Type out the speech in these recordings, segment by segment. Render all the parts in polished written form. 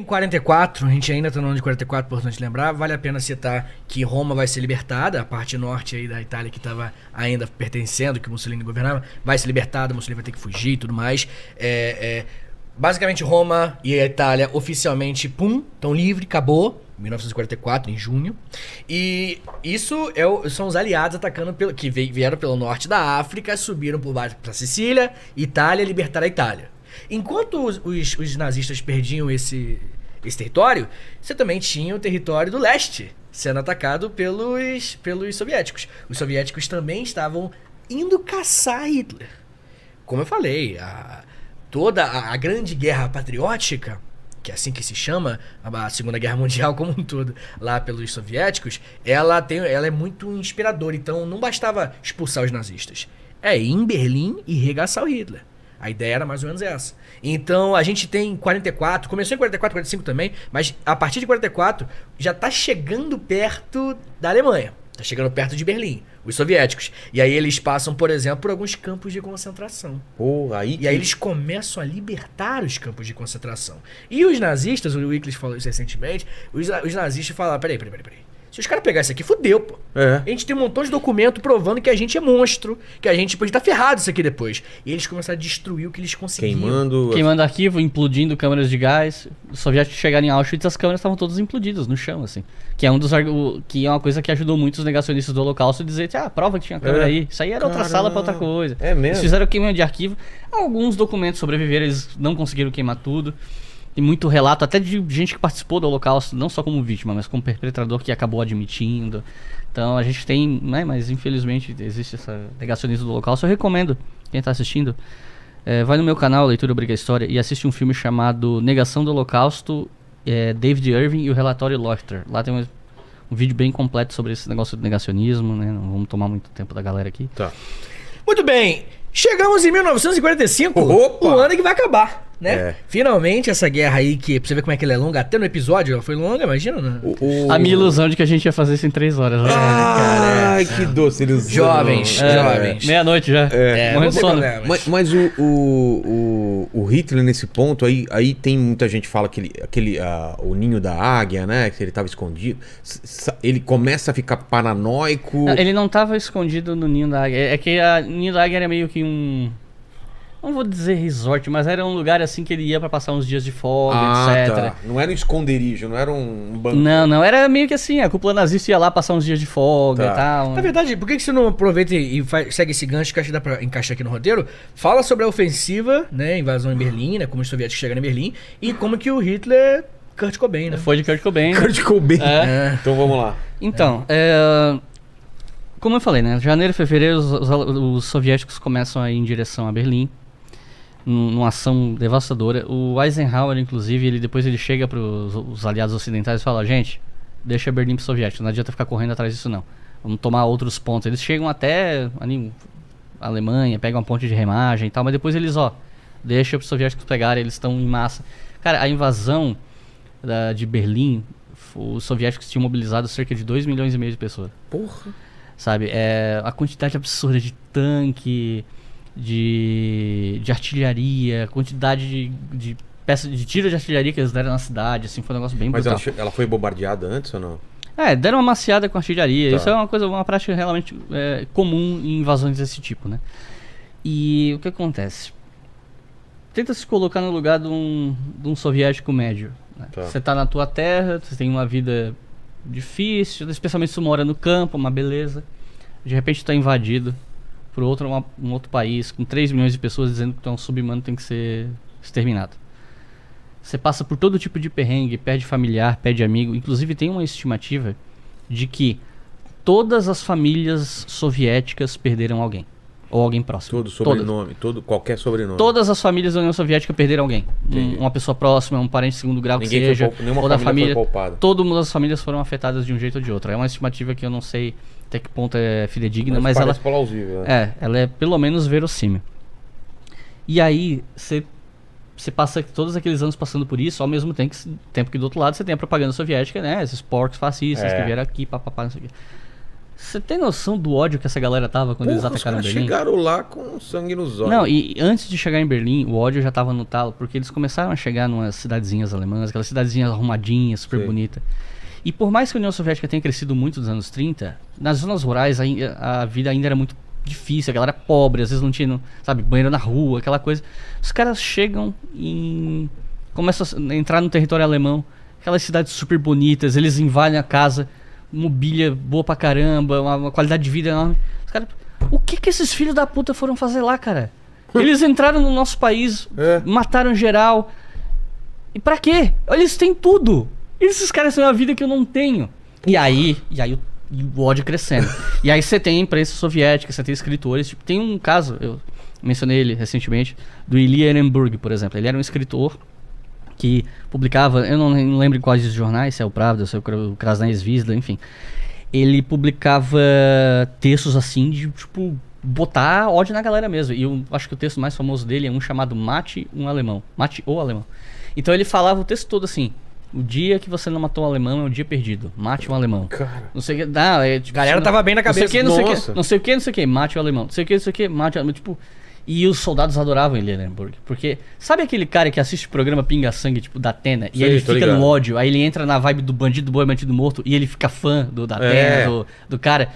44, a gente ainda tá no ano de 44, importante lembrar, vale a pena citar que Roma vai ser libertada, a parte norte aí da Itália que estava ainda pertencendo, que Mussolini governava, vai ser libertada, Mussolini vai ter que fugir e tudo mais. Basicamente Roma e a Itália oficialmente, estão livres, acabou, 1944, em junho. E isso são os aliados atacando, que vieram pelo norte da África, subiram por baixo para Sicília, Itália, libertar a Itália. Enquanto os nazistas perdiam esse território, você também tinha o território do leste sendo atacado pelos soviéticos. Os soviéticos também estavam indo caçar Hitler. Como eu falei, toda a grande guerra patriótica, que é assim que se chama, a Segunda Guerra Mundial como um todo, lá pelos soviéticos, ela é muito inspiradora. Então não bastava expulsar os nazistas. Ir em Berlim e regaçar o Hitler. A ideia era mais ou menos essa. Então a gente tem 44, começou em 44, 45 também, mas a partir de 44 já tá chegando perto da Alemanha. Tá chegando perto de Berlim, os soviéticos. E aí eles passam, por exemplo, por alguns campos de concentração. Aí eles começam a libertar os campos de concentração. E os nazistas, o Wickles falou isso recentemente, os nazistas falaram, peraí. Se os caras pegarem isso aqui, fudeu, pô. A gente tem um montão de documento provando que a gente é monstro, que a gente pode estar ferrado isso aqui depois. E eles começaram a destruir o que eles conseguiam. Queimando arquivo, implodindo câmeras de gás. Os soviéticos chegaram em Auschwitz, as câmeras estavam todas implodidas no chão, assim. Que é uma coisa que ajudou muito os negacionistas do Holocausto a dizer, prova que tinha câmera aí. Isso aí era outra sala pra outra coisa. É mesmo? Eles fizeram queima de arquivo. Alguns documentos sobreviveram, eles não conseguiram queimar tudo. Tem muito relato, até de gente que participou do Holocausto, não só como vítima, mas como perpetrador que acabou admitindo. Então a gente tem, né, mas infelizmente existe essa negacionismo do Holocausto. Eu recomendo, quem está assistindo, vai no meu canal, Leitura Obriga História, e assiste um filme chamado Negação do Holocausto, David Irving e o Relatório Leuchter. Lá tem um vídeo bem completo sobre esse negócio de negacionismo, né? Não vamos tomar muito tempo da galera aqui. Tá. Muito bem, chegamos em 1945, o ano que vai acabar. Né? Finalmente essa guerra aí, que pra você ver como é que ela é longa, até no episódio ela foi longa, imagina, né? A minha ilusão de que a gente ia fazer isso em 3 horas. Né? Ai, que doce ilusão. Jovens. Meia-noite já. Morrendo de sono. Mas o Hitler nesse ponto aí tem muita gente que fala que o ninho da águia, né? Que ele tava escondido. Ele começa a ficar paranoico. Não, ele não tava escondido no ninho da águia. É que a ninho da águia era meio que não vou dizer resort, mas era um lugar assim que ele ia pra passar uns dias de folga, etc. Tá. Não era um esconderijo, não era um banco. Não, era meio que assim, a cúpula nazista ia lá passar uns dias de folga e tal. Na verdade, por que você não aproveita e segue esse gancho que acho que dá pra encaixar aqui no roteiro? Fala sobre a ofensiva, né, invasão em Berlim, né, como os soviéticos chegaram em Berlim, e como que o Hitler... Kurt Cobain, né? Foi de Kurt Cobain. Kurt Cobain. Então vamos lá. Então, como eu falei, né, janeiro e fevereiro os soviéticos começam a ir em direção a Berlim, numa ação devastadora. O Eisenhower, inclusive, depois ele chega para os aliados ocidentais e fala, gente, deixa Berlim para os soviéticos, não adianta ficar correndo atrás disso não. Vamos tomar outros pontos. Eles chegam até ali, a Alemanha, pegam uma ponte de remagem e tal, mas depois eles, deixa para os soviéticos pegarem, eles estão em massa. Cara, a invasão de Berlim, os soviéticos tinham mobilizado cerca de 2,5 milhões de pessoas. Porra! Sabe, a quantidade absurda de tanque... De artilharia, quantidade de peças de tiro de artilharia que eles deram na cidade, assim, foi um negócio bem brutal. Mas ela foi bombardeada antes ou não? Deram uma maciada com artilharia. Tá. Isso é uma prática realmente comum em invasões desse tipo, né? E o que acontece? Tenta se colocar no lugar de um soviético médio. Né? Tá. Você tá na tua terra, você tem uma vida difícil, especialmente se você mora no campo, uma beleza. De repente tá invadido por um outro país, com 3 milhões de pessoas dizendo que tu é um subhumano, tem que ser exterminado. Você passa por todo tipo de perrengue, perde familiar, perde amigo. Inclusive tem uma estimativa de que todas as famílias soviéticas perderam alguém. Ou alguém próximo. Todo sobrenome, qualquer sobrenome. Todas as famílias da União Soviética perderam alguém. Uma pessoa próxima, um parente de segundo grau, que seja. Ou da família. Todas as famílias foram afetadas de um jeito ou de outro. É uma estimativa que eu não sei até que ponto é fidedigna, mas ela... plausível, né? Ela é pelo menos verossímil. E aí, você passa todos aqueles anos passando por isso, ao mesmo tempo que do outro lado você tem a propaganda soviética, né? Esses porcos fascistas que vieram aqui, papapá, não sei o quê. Você tem noção do ódio que essa galera tava quando eles atacaram os caras Berlim? chegaram lá com sangue nos olhos. Não, e antes de chegar em Berlim, o ódio já tava no talo, porque eles começaram a chegar numas cidadezinhas alemãs, aquelas cidadezinhas arrumadinhas, super bonitas. E por mais que a União Soviética tenha crescido muito nos anos 30, nas zonas rurais a vida ainda era muito difícil, a galera era pobre, às vezes não tinha, sabe, banheiro na rua, aquela coisa. Os caras chegam e começam a entrar no território alemão, aquelas cidades super bonitas, eles invadem a casa, mobília boa pra caramba, uma qualidade de vida enorme. Os caras, o que esses filhos da puta foram fazer lá, cara? Eles entraram no nosso país, mataram geral. E pra quê? Eles têm tudo. Esses caras têm uma vida que eu não tenho. E aí o ódio crescendo. E aí você tem a imprensa soviética, você tem escritores. Tipo, tem um caso, eu mencionei ele recentemente, do Ilya Ehrenburg, por exemplo. Ele era um escritor que publicava, eu não lembro em quais jornais, se é o Pravda, se é o Krasnaya Zvezda, enfim. Ele publicava textos assim de, tipo, botar ódio na galera mesmo. E eu acho que o texto mais famoso dele é um chamado Mate o Alemão. Então ele falava o texto todo assim: o dia que você não matou um alemão é um dia perdido. Mate um alemão. Cara. Não sei o que. Tipo, Galera tava bem na cabeça. Não sei o que, mate o alemão. Não sei o que, mate o alemão. Tipo, e os soldados adoravam ele, Ehrenburg. Porque, sabe aquele cara que assiste o programa Pinga Sangue, tipo, da Atena? E ele fica no ódio, aí ele entra na vibe do bandido bom e bandido morto, e ele fica fã da Atena, do cara.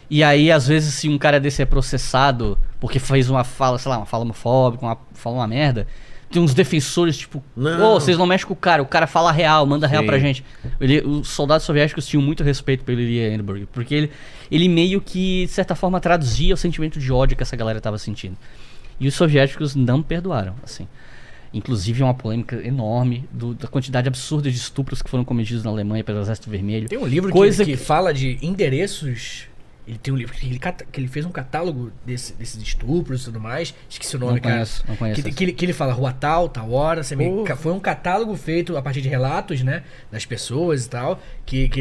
E aí, às vezes, se um cara desse é processado porque fez uma fala, sei lá, uma fala homofóbica, uma merda, tem uns defensores, tipo, vocês não mexem com o cara fala real, manda real pra gente. Os soldados soviéticos tinham muito respeito pelo Ilya Ehrenburg, porque ele meio que, de certa forma, traduzia o sentimento de ódio que essa galera tava sentindo. E os soviéticos não perdoaram, assim. Inclusive, é uma polêmica enorme da quantidade absurda de estupros que foram cometidos na Alemanha pelo Exército Vermelho. Tem um livro que fala de endereços. Ele tem um livro que ele fez um catálogo desses estupros e tudo mais. Esqueci o nome, não conheço. Que ele fala rua tal hora. Foi um catálogo feito a partir de relatos, né? Das pessoas e tal. Que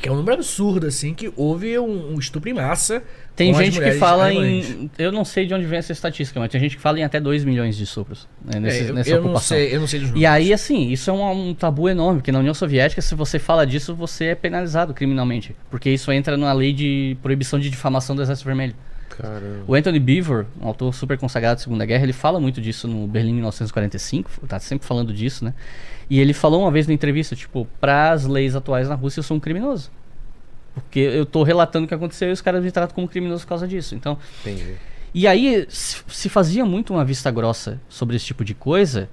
é um número absurdo, assim, que houve um estupro em massa. Tem gente que fala em... Eu não sei de onde vem essa estatística, mas tem gente que fala em até 2 milhões de estupros, né, nessa ocupação. Eu não sei dos números. E aí, assim, isso é um tabu enorme, porque na União Soviética, se você fala disso, você é penalizado criminalmente. Porque isso entra na lei de proibição de difamação do Exército Vermelho. Caramba. O Anthony Beevor, um autor super consagrado da Segunda Guerra, ele fala muito disso no Berlim 1945, tá sempre falando disso, né? E ele falou uma vez na entrevista, tipo, para as leis atuais na Rússia, eu sou um criminoso. Porque eu tô relatando o que aconteceu e os caras me tratam como criminoso por causa disso. Então, entendi. E aí se fazia muito uma vista grossa sobre esse tipo de coisa,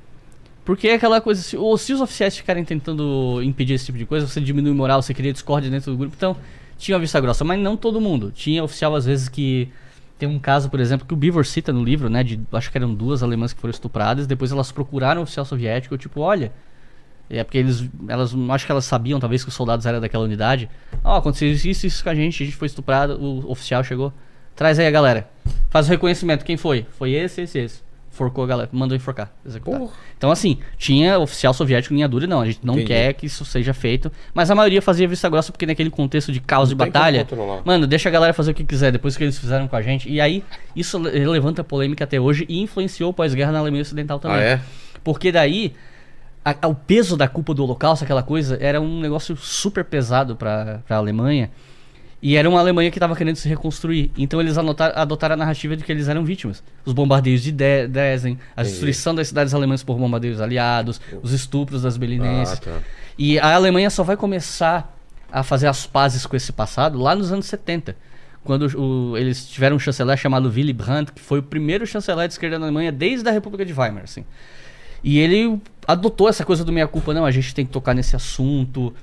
porque é aquela coisa, se os oficiais ficarem tentando impedir esse tipo de coisa, você diminui moral, você cria discórdia dentro do grupo. Então, tinha uma vista grossa, mas não todo mundo. Tinha oficial, às vezes, que... Tem um caso, por exemplo, que o Beevor cita no livro, né? Acho que eram 2 alemãs que foram estupradas, depois elas procuraram o oficial soviético, tipo, olha... É porque acho que elas sabiam, talvez, que os soldados eram daquela unidade. Aconteceu isso com a gente foi estuprado, o oficial chegou. Traz aí a galera. Faz o reconhecimento, quem foi? Foi esse. Forcou a galera, mandou enforcar, executar. Então, assim, tinha oficial soviético em linha dura, não, a gente não quer que isso seja feito. Mas a maioria fazia vista grossa porque naquele contexto de caos de batalha, mano, deixa a galera fazer o que quiser, depois que eles fizeram com a gente. E aí, isso levanta polêmica até hoje e influenciou o pós-guerra na Alemanha Ocidental também. Porque daí... O peso da culpa do Holocausto, aquela coisa, era um negócio super pesado pra Alemanha. E era uma Alemanha que estava querendo se reconstruir. Então eles adotaram a narrativa de que eles eram vítimas. Os bombardeios de Dresden, a destruição das cidades alemãs por bombardeios aliados, os estupros das berlinenses. E a Alemanha só vai começar a fazer as pazes com esse passado lá nos anos 70. Quando eles tiveram um chanceler chamado Willy Brandt, que foi o primeiro chanceler de esquerda na Alemanha desde a República de Weimar, assim. E ele adotou essa coisa do meia-culpa, não, a gente tem que tocar nesse assunto.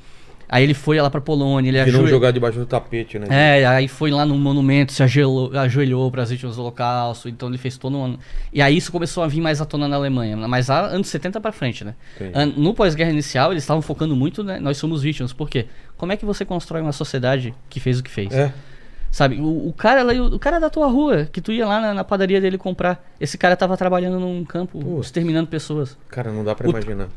Aí ele foi lá pra Polônia, ele não jogar debaixo do tapete, né? Aí foi lá no monumento, se ajoelhou pras vítimas do Holocausto, então ele fez todo um ano. E aí isso começou a vir mais à tona na Alemanha, mas há anos 70 pra frente, né? No pós-guerra inicial, eles estavam focando muito, né? Nós somos vítimas, por quê? Como é que você constrói uma sociedade que fez o que fez? Sabe, o cara da tua rua, que tu ia lá na padaria dele comprar, esse cara tava trabalhando num campo, exterminando pessoas. Cara, não dá pra imaginar.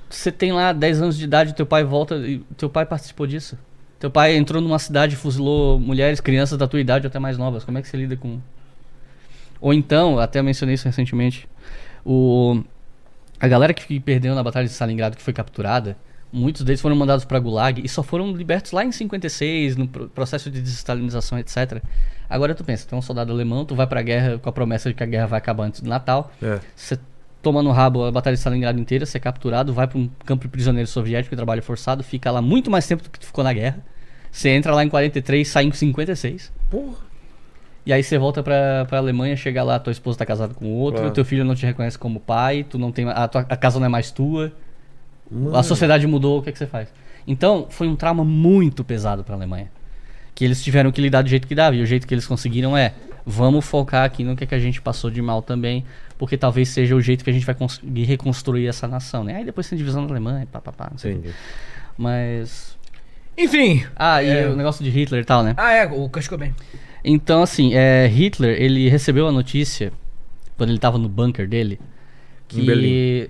Você tem lá 10 anos de idade, teu pai volta, e teu pai participou disso. Teu pai entrou numa cidade e fuzilou mulheres, crianças da tua idade ou até mais novas. Como é que você lida com... Ou então, até mencionei isso recentemente, a galera que perdeu na Batalha de Stalingrado, que foi capturada, Muitos deles foram mandados para Gulag e só foram libertos lá em 56, no processo de desestalinização, etc. Agora tu pensa, tu é um soldado alemão, tu vai pra guerra com a promessa de que a guerra vai acabar antes do Natal. Você toma no rabo a Batalha de Stalingrado inteira, você é capturado, vai pra um campo de prisioneiro soviético, trabalho forçado, fica lá muito mais tempo do que tu ficou na guerra. Você entra lá em 43, sai em 56. Porra. E aí você volta pra Alemanha, chega lá, tua esposa tá casada com outro, teu filho não te reconhece como pai, tu não tem, a casa não é mais tua. A sociedade mudou, o que você faz? Então, foi um trauma muito pesado pra Alemanha. Que eles tiveram que lidar do jeito que dava. E o jeito que eles conseguiram é, vamos focar aqui no que a gente passou de mal também, porque talvez seja o jeito que a gente vai conseguir reconstruir essa nação, né? Aí depois tem divisão da Alemanha, não sei. Entendi. Mas... Enfim. E o negócio de Hitler e tal, né? O Kurt Cobain. Então, assim, Hitler, ele recebeu a notícia, quando ele tava no bunker dele, Em Berlim.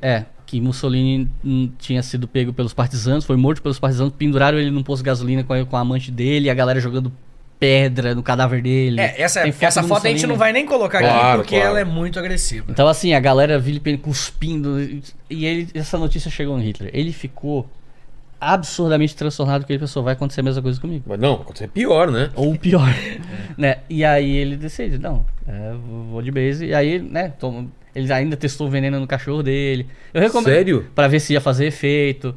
que Mussolini tinha sido pego pelos partisanos, foi morto pelos partisanos, penduraram ele num posto de gasolina com a amante dele, e a galera jogando pedra no cadáver dele. Essa Tem foto a gente Mussolini. não vai nem colocar aqui, Claro, porque claro. ela é muito agressiva. Então, assim, a galera vilipêndia cuspindo, e essa notícia chegou no Hitler. Ele ficou absurdamente transtornado, porque ele pensou, vai acontecer a mesma coisa comigo. Mas não, acontecer pior, né? Ou pior, né? E aí ele decide, não, vou de base. E aí, né, ele ainda testou veneno no cachorro dele. Eu recomendo, Sério? pra ver se ia fazer efeito.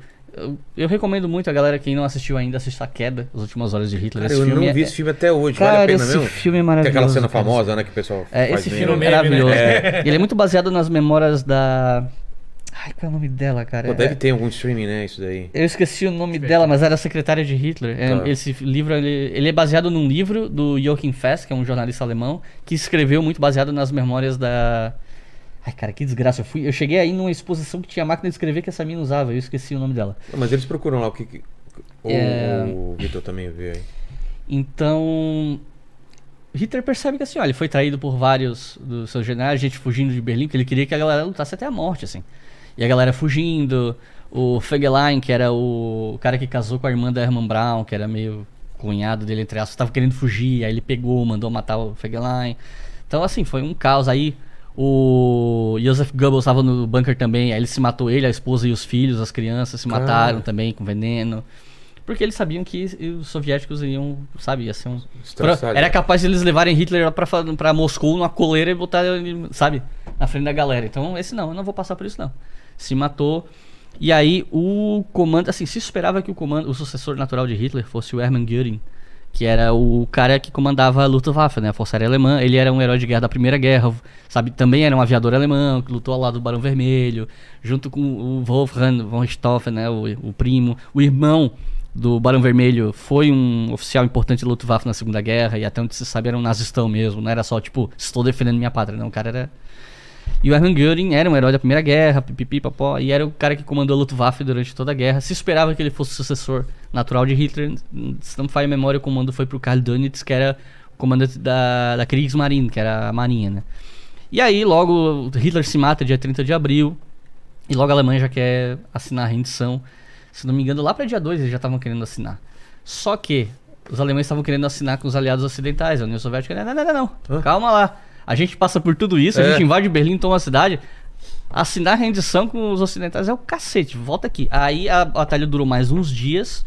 Eu recomendo muito a galera, quem não assistiu ainda, assista A Queda, As Últimas Horas de Hitler. Cara, Esse eu filme não vi esse filme até hoje, Cara, vale a pena esse mesmo? filme é Tem maravilhoso. aquela cena cara. famosa, né, que o pessoal faz Esse meme. filme é maravilhoso. E ele é muito baseado nas memórias da... Ai, qual é o nome dela, cara? Pô, deve ter algum streaming, né, isso daí. Eu esqueci o nome dela, mas era a secretária de Hitler. Tá. Esse livro, ele é baseado num livro do Joachim Fest, que é um jornalista alemão, que escreveu muito baseado nas memórias da... Ai, cara, que desgraça. Eu cheguei aí numa exposição que tinha máquina de escrever que essa mina usava, eu esqueci o nome dela. Mas eles procuram lá o que... O Vitor também vê aí. Então... Hitler percebe que assim, ó, ele foi traído por vários dos seus generais, gente fugindo de Berlim, porque ele queria que a galera lutasse até a morte, assim. E a galera fugindo, o Fegelein, que era o cara que casou com a irmã da Hermann Braun, que era meio cunhado dele, entre aspas, estava querendo fugir, aí ele pegou, mandou matar o Fegelein. Então, assim, foi um caos. Aí o Joseph Goebbels estava no bunker também, aí ele se matou, ele, a esposa e os filhos, as crianças se mataram também com veneno. Porque eles sabiam que os soviéticos iam, sabe, ia ser um... Era capaz de eles levarem Hitler lá pra Moscou numa coleira e botar ele, sabe, na frente da galera. Então, eu não vou passar por isso, não. Se matou. E aí, o comando... Assim, se esperava que o sucessor natural de Hitler fosse o Hermann Göring, que era o cara que comandava a Luftwaffe, né, a Força Aérea Alemã. Ele era um herói de guerra da Primeira Guerra, sabe? Também era um aviador alemão, que lutou ao lado do Barão Vermelho, junto com o Wolfgang von Richthofen, né, o primo. O irmão do Barão Vermelho foi um oficial importante da Luftwaffe na Segunda Guerra, e até onde se sabe era um nazistão mesmo, não era só tipo, estou defendendo minha pátria, não, o cara era... E o Hermann Göring era um herói da Primeira Guerra, papó, e era o cara que comandou a Luftwaffe durante toda a guerra. Se esperava que ele fosse o sucessor natural de Hitler, se não me falha a memória, o comando foi pro Karl Dönitz, que era o comandante da Kriegsmarine, que era a marinha, né. E aí logo Hitler se mata dia 30 de abril, e logo a Alemanha já quer assinar a rendição. Se não me engano, lá para dia 2 eles já estavam querendo assinar. Só que os alemães estavam querendo assinar com os aliados ocidentais. A União Soviética, não. Calma lá. A gente passa por tudo isso, a gente invade Berlim, toma a cidade. Assinar a rendição com os ocidentais é o cacete, volta aqui. Aí a batalha durou mais uns dias.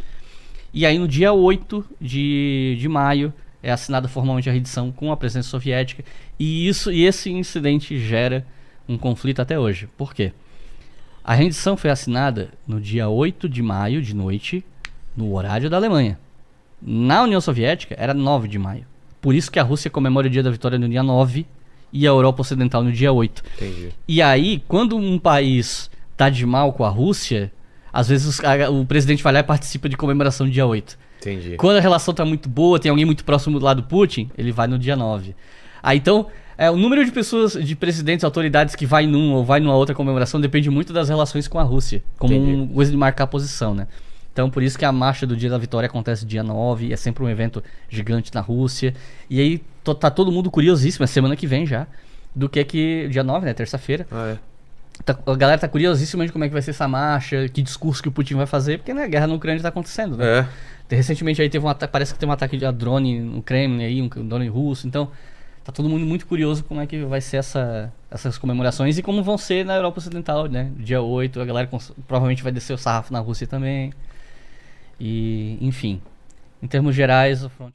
E aí no dia 8 de maio é assinada formalmente a rendição com a presença soviética. E esse incidente gera um conflito até hoje. Por quê? A rendição foi assinada no dia 8 de maio, de noite, no horário da Alemanha. Na União Soviética, era 9 de maio. Por isso que a Rússia comemora o dia da vitória no dia 9 e a Europa Ocidental no dia 8. Entendi. E aí, quando um país tá de mal com a Rússia, às vezes o presidente vai lá e participa de comemoração no dia 8. Entendi. Quando a relação tá muito boa, tem alguém muito próximo do lado do Putin, ele vai no dia 9. Aí então... o número de pessoas, de presidentes, autoridades que vai num ou vai numa outra comemoração depende muito das relações com a Rússia, como uma coisa de marcar a posição, né? Então por isso que a marcha do Dia da Vitória acontece dia 9, é sempre um evento gigante na Rússia. E aí tá todo mundo curiosíssimo, é semana que vem já, do que dia 9, né, terça-feira. A galera tá curiosíssima de como é que vai ser essa marcha, que discurso que o Putin vai fazer, porque né, a guerra na Ucrânia tá acontecendo, né? Recentemente aí teve parece que teve um ataque de drone no Kremlin aí, um drone russo, então... Tá todo mundo muito curioso como é que vai ser essa essas comemorações e como vão ser na Europa Ocidental, né? Dia 8, a galera provavelmente vai descer o sarrafo na Rússia também. E, enfim, em termos gerais, o front...